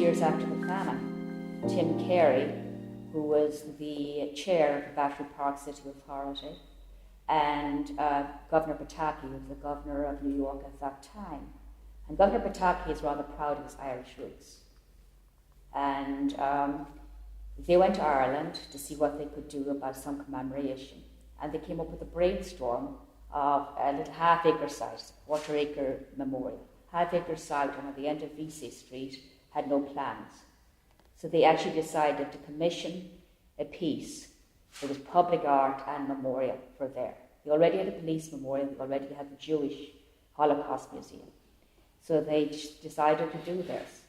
years after the famine, Tim Carey, who was the chair of the Battery Park City Authority, and Governor Pataki, who was the governor of New York at that time. And Governor Pataki is rather proud of his Irish roots. And they went to Ireland to see what they could do about some commemoration. And they came up with a brainstorm of a little half-acre site, quarter-acre memorial. Half-acre site on the end of VC Street had no plans. So they actually decided to commission a piece. It was public art and memorial for there. They already had a police memorial, they already had the Jewish Holocaust Museum. So they decided to do this.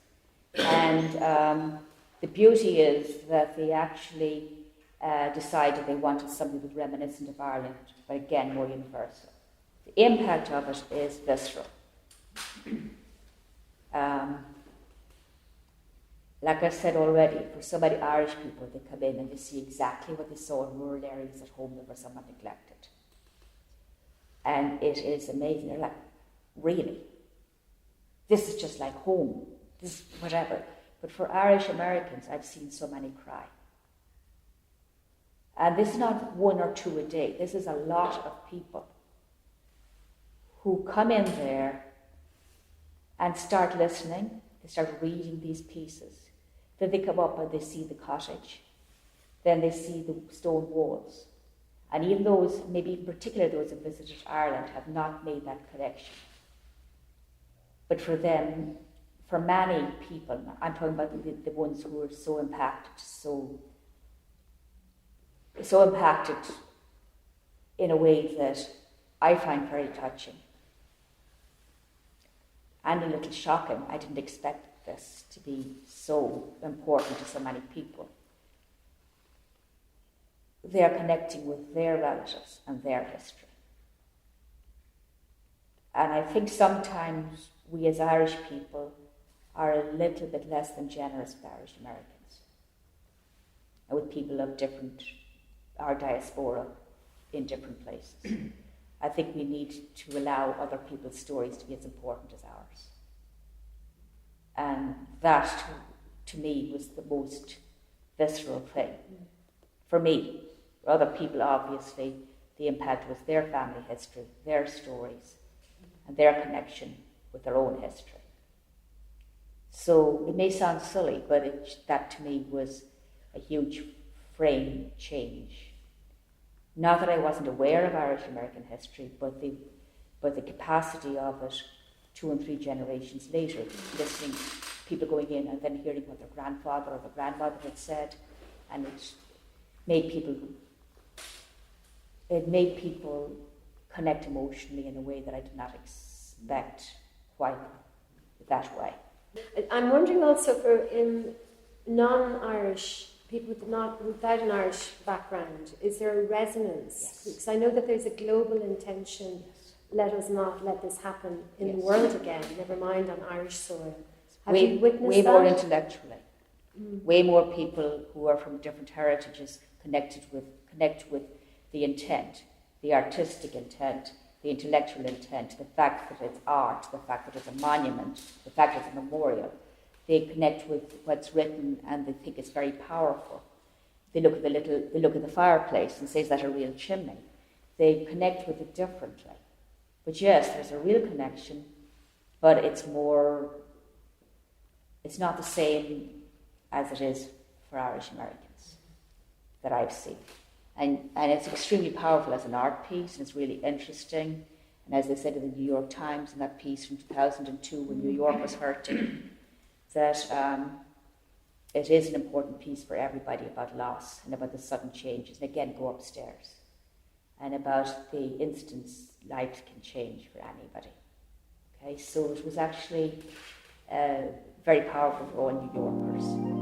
And the beauty is that they actually decided they wanted something that was reminiscent of Ireland, but again, more universal. The impact of it is visceral. Like I said already, for so many Irish people, they come in and they see exactly what they saw in rural areas at home that were somewhat neglected. And it is amazing. They're like, really? This is just like home. This is whatever. But for Irish Americans, I've seen so many cry. And this is not one or two a day. This is a lot of people who come in there and start listening. They start reading these pieces. Then they come up and they see the cottage. Then they see the stone walls. And even those, maybe in particular those who visited Ireland, have not made that connection. But for them, for many people, I'm talking about the ones who were so impacted, so impacted in a way that I find very touching. And a little shocking. I didn't expect this to be so important to so many people. They are connecting with their relatives and their history. And I think sometimes we as Irish people are a little bit less than generous with Irish Americans. And with people of our diaspora in different places. I think we need to allow other people's stories to be as important as ours. And that, to me, was the most visceral thing. For me, for other people, obviously, the impact was their family history, their stories, and their connection with their own history. So it may sound silly, but that to me was a huge frame change. Not that I wasn't aware of Irish American history, but the capacity of it 2 and 3 generations later, listening, people going in and then hearing what their grandfather or their grandmother had said, and it made people connect emotionally in a way that I did not expect quite that way. I'm wondering also for non-Irish people without an Irish background, is there a resonance? Yes. Because I know that there's a global intention, let us not let this happen in the world again, never mind on Irish soil. Have you witnessed way that? More intellectually. Way more people who are from different heritages connect with the intent, the artistic intent, the intellectual intent, the fact that it's art, the fact that it's a monument, the fact that it's a memorial. They connect with what's written and they think it's very powerful. They look at the fireplace and say, is that a real chimney? They connect with it differently. But yes, there's a real connection, but it's not the same as it is for Irish Americans that I've seen. And it's extremely powerful as an art piece, and it's really interesting. And as they said in the New York Times in that piece from 2002 when New York was hurting, that it is an important piece for everybody about loss and about the sudden changes. And again, go upstairs. And about the instance life can change for anybody. Okay, so it was actually very powerful for all New Yorkers.